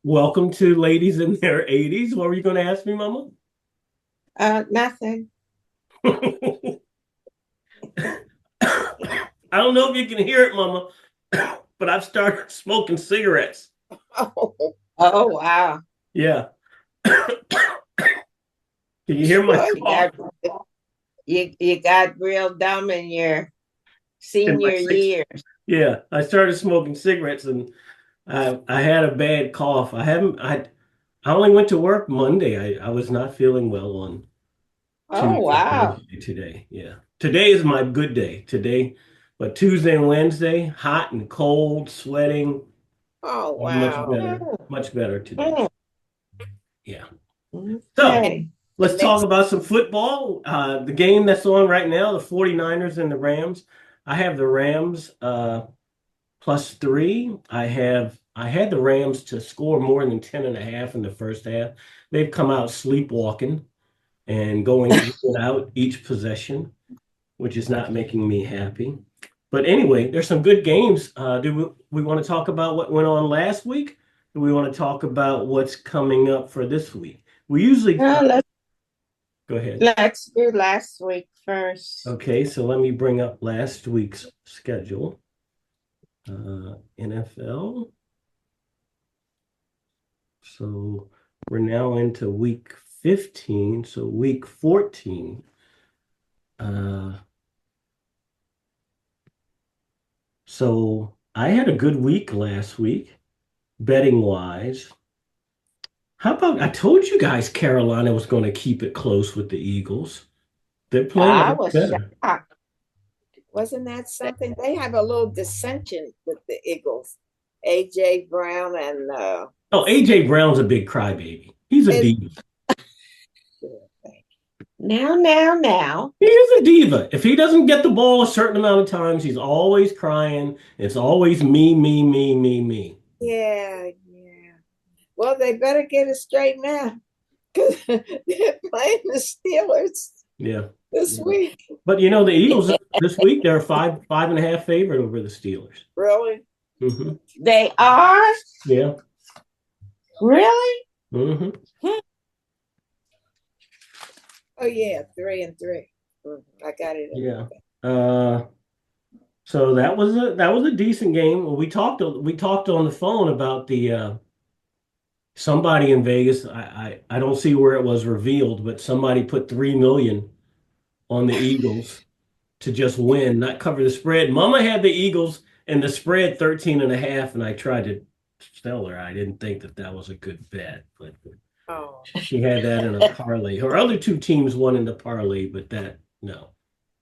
Welcome to ladies in their 80s. What were you going to ask me, Mama? Nothing. I don't know if you can hear it, Mama, but I've started smoking cigarettes. Oh, oh wow. Yeah. Can you hear my Well, cough you got real dumb in your in my senior six? years. Yeah, I started smoking cigarettes and I had a bad cough. I only went to work Monday. I was not feeling well on Oh Tuesday, wow. Wednesday, today. Yeah. Today is my good day. Today, but Tuesday and Wednesday, hot and cold, sweating. Oh Much wow. better. Much better today. Mm, Yeah. So okay. let's It talk makes about some football. The game that's on right now, the 49ers and the Rams. I have the Rams +3. I had the Rams to score more than 10 and a half in the first half. They've come out sleepwalking and going in and out each possession, which is not making me happy. But anyway, there's some good games. Do we want to talk about what went on last week? Do we want to talk about what's coming up for this week? We usually uh, let's go ahead. let's do last week first. Okay, so let me bring up last week's schedule. NFL. So we're now into week 15. So week 14. Uh, so I had a good week last week, betting wise. How about I told you guys Carolina was going to keep it close with the Eagles. They're playing a I lot was better. shocked. Wasn't that something? They have a little dissension with the Eagles. AJ Brown and Oh, AJ Brown's a big crybaby. He's a it, diva. now. He is a diva. If he doesn't get the ball a certain amount of times, he's always crying. It's always me, me, me, me, me. Yeah, yeah. Well, they better get it straight now because they're playing the Steelers Yeah. this week. But you know, the Eagles this week, they're a 5.5 favorite over the Steelers. Really? Hmm. They are? Yeah. Really? Hmm. Hmm. Oh, yeah, 3-3. I got it. Yeah. Uh, so that was a decent game. We talked on the phone about the somebody in Vegas. I don't see where it was revealed, but somebody put 3 million on the Eagles to just win, not cover the spread. Mama had the Eagles and the spread 13 and a half, and I tried to tell her I didn't think that that was a good bet, but Oh, she had that in a parlay. Her other two teams won in the parlay, but that no.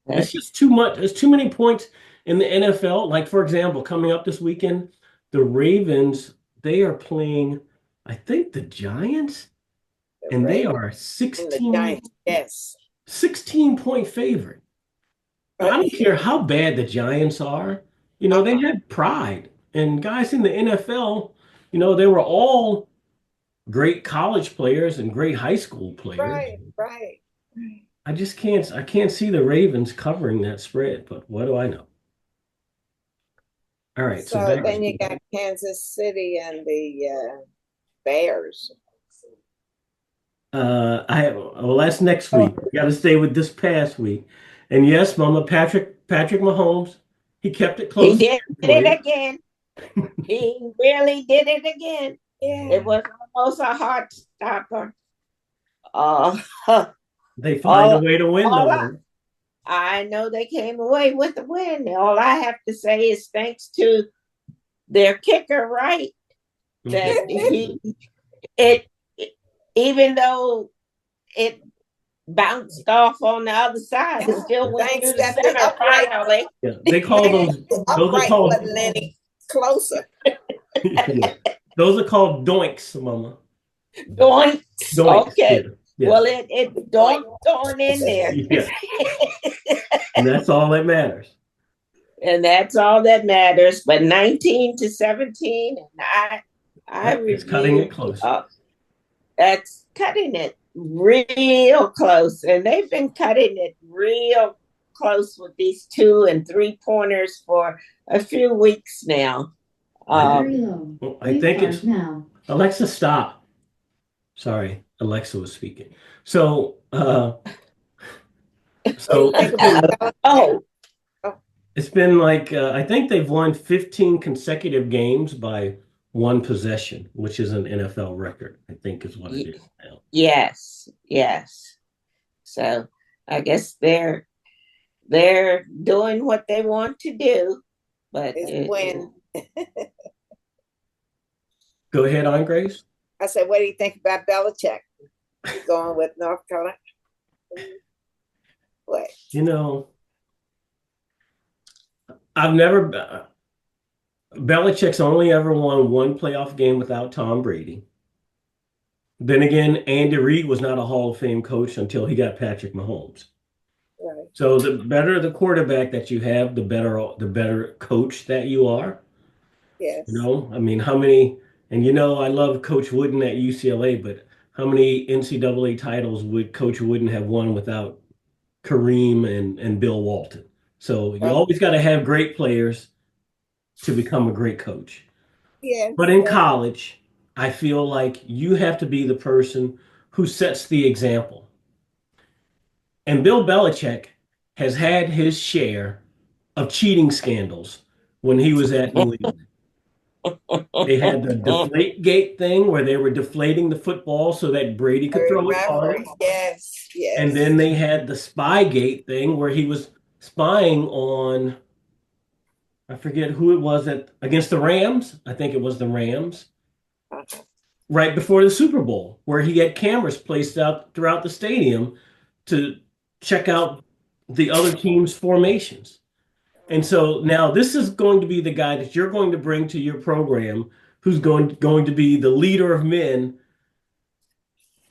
It's just too much. There's too many points in the NFL. Like, for example, coming up this weekend, the Ravens, they are playing, I think, the Giants, the and they Ravens are and the 16, Giants. Yes. 16-point favorite. I Uh, don't care how bad the Giants are. They uh-huh. had pride. And guys in the NFL, they were all great college players and great high school players. Right, right. I can't see the Ravens covering that spread, but what do I know? All right, so So back then you to got Kansas City and the Bears. well, that's next Oh, week. We got to stay with this past week. And yes, Mama, Patrick Mahomes, he kept it he close did for it you. again. He really did it again. Yeah. It was almost a heart stopper. Uh, They find a all, way to win all though. I know they came away with the win. All I have to say is thanks to their kicker, right? Mhm. That it, it even though it bounced off on the other side, it still went through the center finally. Yeah, they call those are Upright called wasn't any closer. yeah, those are called doinks, Mama. Doinks. Doinks. Yeah, Okay. yeah, Well, it doinked on in there. yeah. And that's all that matters. And that's all that matters. But 19-17, and I Yep, it's cutting it reviewed. close. That's cutting it real close, and they've been cutting it real close with these 2 and 3 pointers for a few weeks now. Very low. I think it's now. Alexa, stop. Sorry, Alexa was speaking. So, so Oh, it's been like I think they've won 15 consecutive games by one possession, which is an NFL record, I think is what it is now. yes, yes. So I guess they're doing what they want to do, but When Go ahead, Aunt Grace. I said, what do you think about Belichick? Going with North Carolina? What? You know, I've never Belichick's only ever won one playoff game without Tom Brady. Then again, Andy Reid was not a Hall of Fame coach until he got Patrick Mahomes. Right. So the better the quarterback that you have, the better coach that you are. Yes. You know, I mean, how many? And you know, I love Coach Wooden at UCLA, but how many NCAA titles would Coach Wooden have won without Kareem and Bill Walton? So you always got to have great players to become a great coach. Yes. But in college, I feel like you have to be the person who sets the example. And Bill Belichick has had his share of cheating scandals when he was at New England. They had the deflate gate thing where they were deflating the football so that Brady could throw it hard. Yes, yes. And then they had the spy gate thing where he was spying on, I forget who it was against the Rams. I think it was the Rams. Right before the Super Bowl, where he had cameras placed out throughout the stadium to check out the other team's formations. And so now this is going to be the guy that you're going to bring to your program, who's going to be the leader of men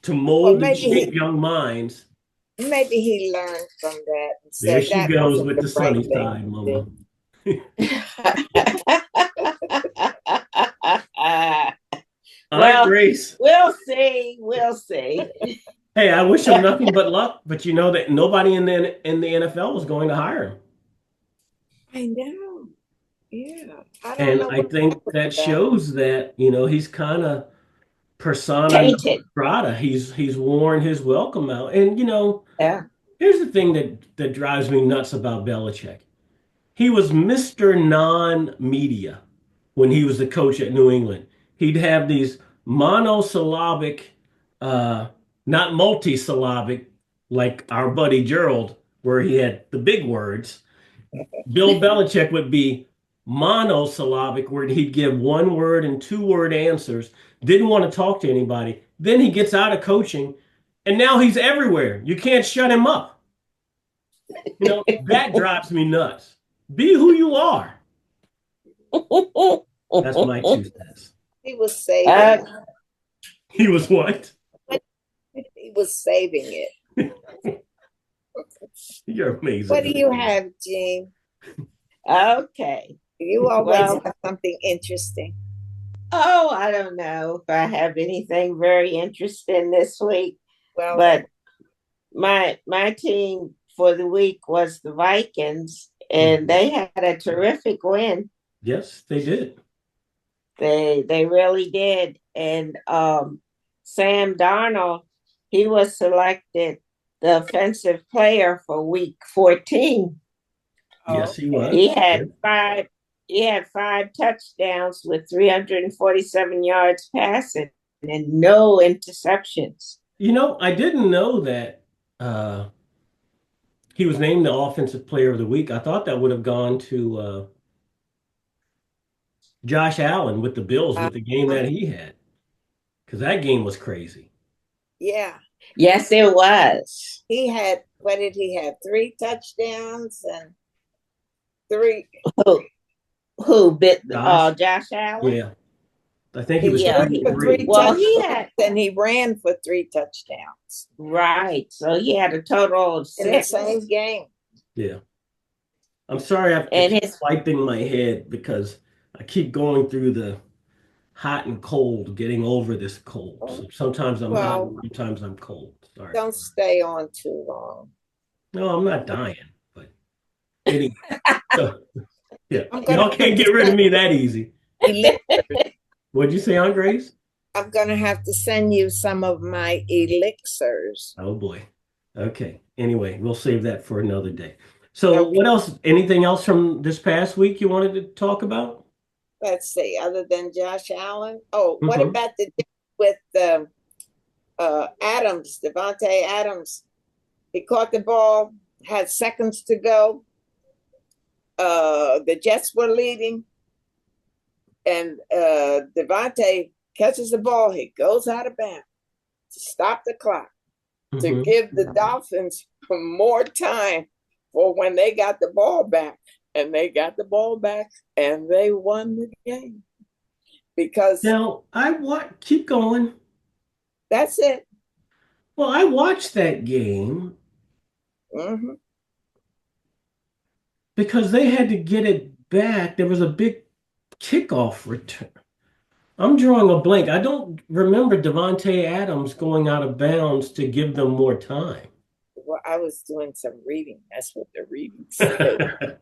to mold and shape young minds. Maybe he learned from that. And There said she that goes wasn't with the sunny side, Mama. All right, Grace. We'll see. We'll see. Hey, I wish him nothing but luck, but you know that nobody in the NFL was going to hire him. I know. Yeah. And I think that shows that, you know, he's kind of persona non grata. He's worn his welcome out. And, you know, here's the thing that drives me nuts about Belichick. He was Mr. Non-media when he was the coach at New England. He'd have these monosyllabic, not multisyllabic, like our buddy Gerald, where he had the big words. Bill Belichick would be monosyllabic, where he'd give one word and two word answers, didn't want to talk to anybody. Then he gets out of coaching, and now he's everywhere. You can't shut him up. You know, that drives me nuts. Be who you are. That's my 2 cents. He was saving. He was what? He was saving it. You're amazing. What do you have, Jean? Okay. You always have something interesting. Oh, I don't know if I have anything very interesting this week. Well, but my team for the week was the Vikings, and they had a terrific win. Yes, they did. They really did. And Sam Darnold, he was selected the offensive player for week 14. Yes, he was. He had five touchdowns with 347 yards passing and no interceptions. You know, I didn't know that he was named the offensive player of the week. I thought that would have gone to Josh Allen with the Bills with the game that he had, because that game was crazy. Yeah. Yes, it was. He had, what did he have? 3 touchdowns and 3. Who bit Josh Allen? Yeah. I think he was 3. Well, he had, and he ran for 3 touchdowns. Right. So he had a total of 6 in the same game. Yeah. I'm sorry, I'm wiping my head because I keep going through the hot and cold, getting over this cold. So sometimes I'm hot, sometimes I'm cold. Sorry. Don't stay on too long. No, I'm not dying, but anyway. So, yeah, y'all can't get rid of me that easy. elixirs. What'd you say, Aunt Grace? I'm gonna have to send you some of my elixirs. Oh boy. Okay. Anyway, we'll save that for another day. So Okay, what else? Anything else from this past week you wanted to talk about? let's see. Other than Josh Allen, oh, what Hmm. about the with Adams, Devontae Adams? He caught the ball, had seconds to go. The Jets were leading, and Devontae catches the ball. He goes out of bounds to stop the clock to Hmm. give the Dolphins more time for when they got the ball back. And they got the ball back and they won the game because Now, keep going. that's it. Well, I watched that game Hmm. because they had to get it back. There was a big kickoff return. I'm drawing a blank. I don't remember Devontae Adams going out of bounds to give them more time. Well, I was doing some reading. That's what the reading said.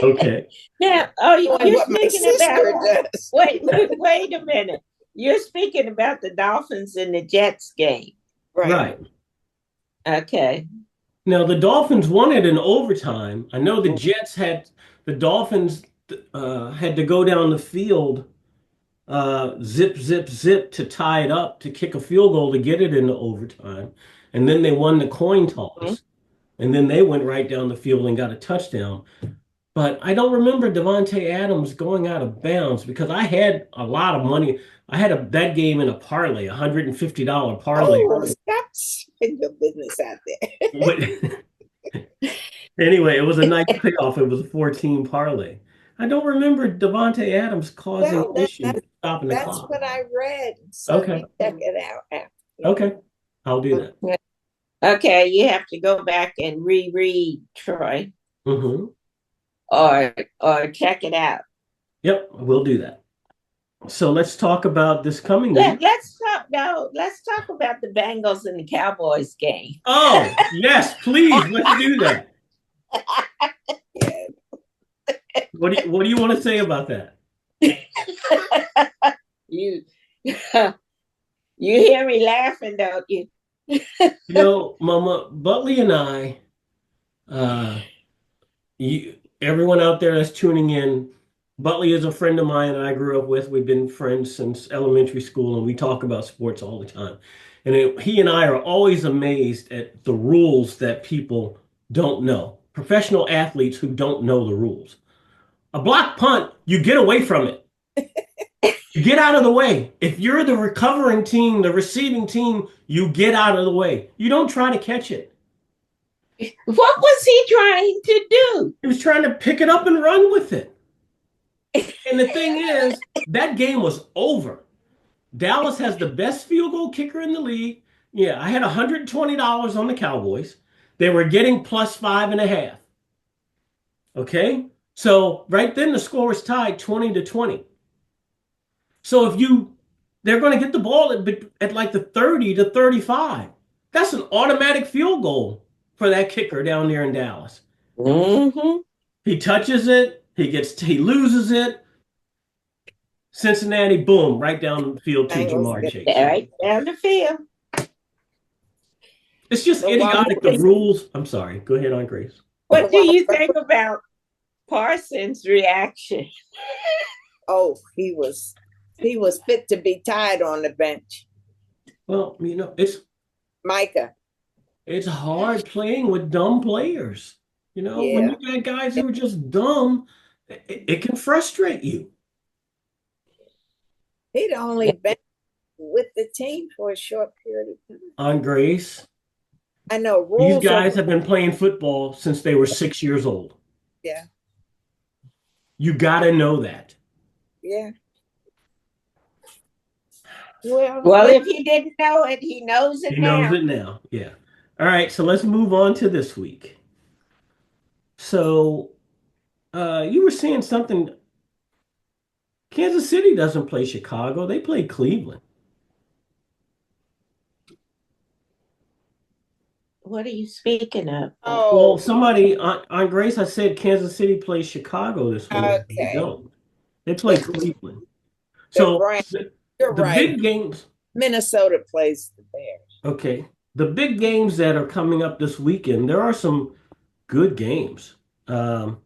Okay. Now, Doing you're what my speaking sister about, does. wait a minute. You're speaking about the Dolphins and the Jets game. Right. Right. Okay. Now the Dolphins won it in overtime. I know the Dolphins had to go down the field, zip, zip, zip to tie it up to kick a field goal to get it into overtime. And then they won the coin Mhm. toss. And then they went right down the field and got a touchdown. But I don't remember Devontae Adams going out of bounds because I had a lot of money. I had that game in a parlay, $150 parlay. Oh, stop spitting your business out there. Anyway, it was a nice payoff. It was a 14 parlay. I don't remember Devontae Adams causing Well, an issue stopping the that's clock. what I read. So Okay. you check it out after. Okay. I'll do that. Okay, you have to go back and reread, Troy, Hmm. or check it out. Yep, we'll do that. So let's talk about this coming week. Let's talk about the Bengals and the Cowboys game. Oh, yes, please, let's do that. Yeah. What do you want to say about that? You you hear me laughing, don't you? Mama Butley and I, everyone out there that's tuning in, Butley is a friend of mine I grew up with. We've been friends since elementary school, and we talk about sports all the time. And he and I are always amazed at the rules that people don't know. Professional athletes who don't know the rules. A block punt, you get away from it. You get out of the way. If you're the recovering team, the receiving team, you get out of the way. You don't try to catch it. What was he trying to do? He was trying to pick it up and run with it. And the thing is, that game was over. Dallas has the best field goal kicker in the league. Yeah, I had $120 on the Cowboys. They were getting plus 5.5. Okay? So right then the score was tied 20-20. So they're going to get the ball at like the 30 to 35. That's an automatic field goal for that kicker down there in Dallas. Mm-hmm. He touches it, he loses it. Cincinnati, boom, right down the field to Jamar Chase. Right down the field. It's just idiotic, the rules. I'm sorry. Go ahead, Aunt Grace. What do you think about Parsons' reaction? Oh, he was fit to be tied on the bench. Well, it's Micah. It's hard playing with dumb players. Yeah. When you got guys who are just dumb, it can frustrate you. He'd only been with the team for a short period of time. Aunt Grace, I know these guys have been playing football since they were 6 years old. Yeah. You got to know that. Yeah. Well, if he didn't know it, he knows it now. He knows it now. Yeah. All right. So let's move on to this week. So you were saying something. Kansas City doesn't play Chicago. They play Cleveland. What are you speaking of? Well, somebody on Grace, I said Kansas City plays Chicago this week. Okay. They don't. They play Cleveland. The So Browns. You're the right. big games. Minnesota plays the Bears. Okay. The big games that are coming up this weekend, there are some good games. Um,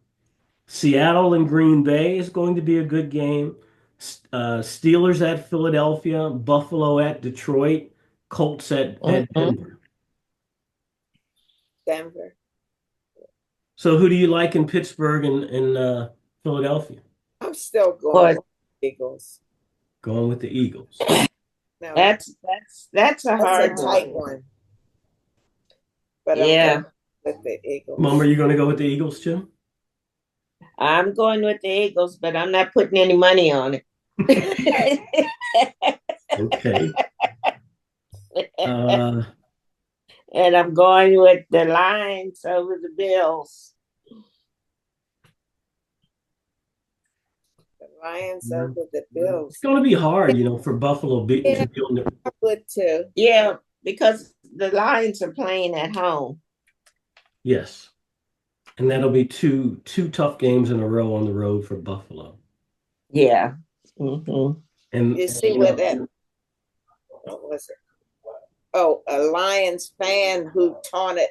Seattle and Green Bay is going to be a good game. Steelers at Philadelphia, Buffalo at Detroit, Colts at Mhm. Denver. Denver. So who do you like in Pittsburgh and Philadelphia? I'm still going Or with the Eagles. Going with the Eagles. No, that's a that's hard a tight one. one. But I'm Yeah, going with the Eagles. Mom, are you going to go with the Eagles too? I'm going with the Eagles, but I'm not putting any money on it. Okay. Uh, And I'm going with the Lions over the Bills. The Lions over the Bills. it's going to be hard, for Buffalo to Yeah. be on the. I would too. Yeah, because the Lions are playing at home. Yes. And that'll be two tough games in a row on the road for Buffalo. Yeah. hmm And You see what was it? Oh, a Lions fan who taunted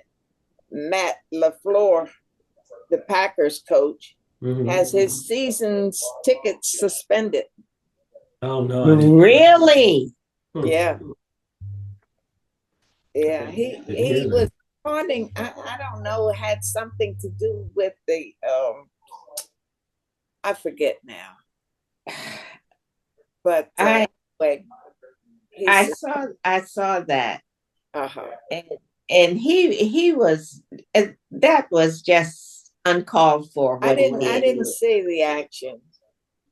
Matt LaFleur, the Packers coach, Mhm. has his season's tickets suspended. Oh no, I didn't. Really? Yeah. Yeah. Didn't He hear was that. taunting, I don't know, it had something to do with the I forget now. But I anyway, I saw that, uh-huh. and he was that was just uncalled for. I What he didn't did. see the action.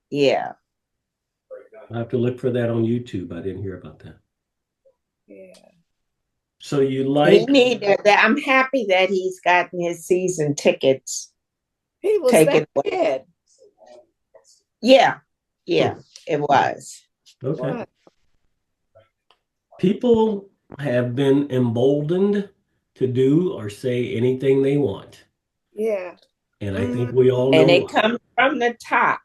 Yeah. I have to look for that on YouTube. I didn't hear about that. Yeah. So you He like needed that. I'm happy that he's gotten his season tickets He was taken that away. bad. Yeah, it was. okay. What? People have been emboldened to do or say anything they want. Yeah. And I think we all know And it why. comes from the top.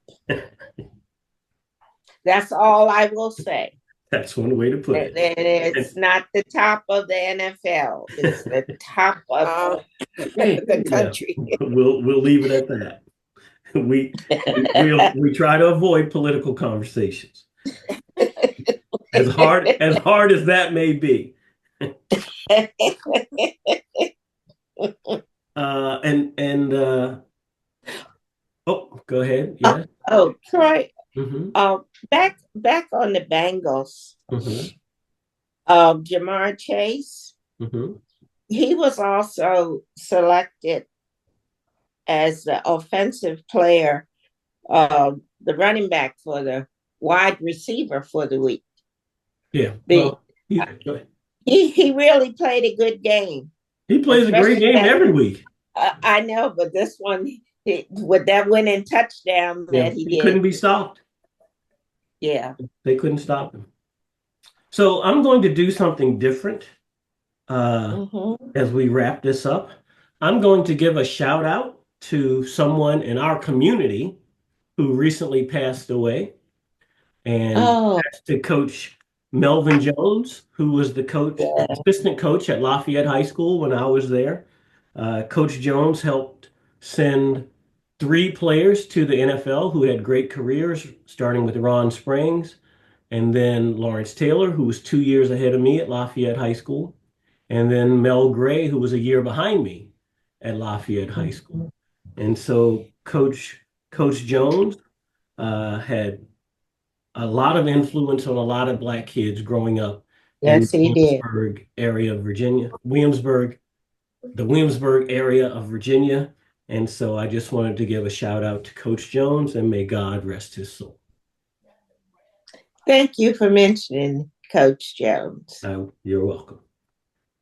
That's all I will say. That's one way to put And it. it's not the top of the NFL. It's the top of The country. We'll leave it at that. We try to avoid political conversations. As hard as that may be. Oh, go ahead. Yeah. Oh, Troy. Mm-hmm. Back on the Bengals. Mm-hmm. Jamar Chase. Mm-hmm. He was also selected as the offensive player, the running back for the wide receiver for the week. Yeah. Go ahead. He really played a good game. He plays a great game every week. I know, but this one, with that winning touchdown that he did, couldn't be stopped. Yeah. They couldn't stop him. So I'm going to do something different as we wrap this up. I'm going to give a shout out to someone in our community who recently passed away. And that's to Coach Melvin Jones, who was the assistant coach at Lafayette High School when I was there. Coach Jones helped send 3 players to the NFL who had great careers, starting with Ron Springs, and then Lawrence Taylor, who was 2 years ahead of me at Lafayette High School, and then Mel Gray, who was a year behind me at Lafayette High School. And so Coach Jones had a lot of influence on a lot of Black kids growing up in the Williamsburg area of Virginia, the Williamsburg area of Virginia. And so I just wanted to give a shout out to Coach Jones, and may God rest his soul. Thank you for mentioning Coach Jones. You're welcome.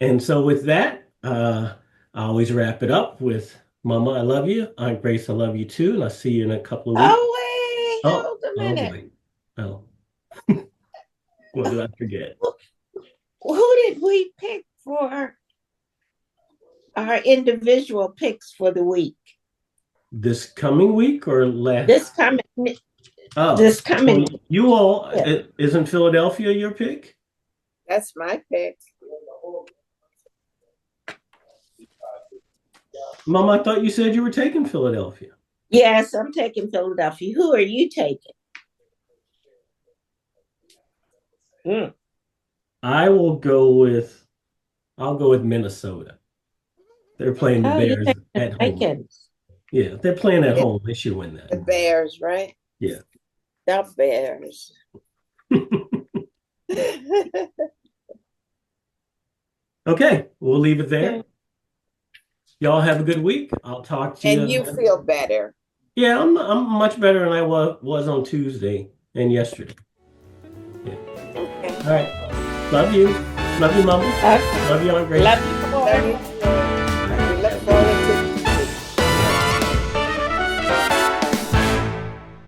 And so with that, I always wrap it up with Mama, I love you. Aunt Grace, I love you too. And I'll see you in a couple of weeks. Oh, wait, hold a minute. Oh. What did I forget? Who did we pick for our individual picks for the week? This coming week or last? Oh, this so coming. you all, Yeah. isn't Philadelphia your pick? That's my pick. Mom, I thought you said you were taking Philadelphia. Yes, I'm taking Philadelphia. Who are you taking? Mm. I'll go with Minnesota. They're playing the Oh, you Bears take the at home. Vikings. Yeah, they're playing at Yeah. home. They should win The that. Bears, right? Yeah. The Bears. Okay, we'll leave it there. Okay. Y'all have a good week. I'll talk to And you. you feel better. Yeah, I'm much better than I was on Tuesday and yesterday. Okay. All right. Love you. Love you, Mama. Okay. Love you, Aunt Grace. Love you more. Love you. We look forward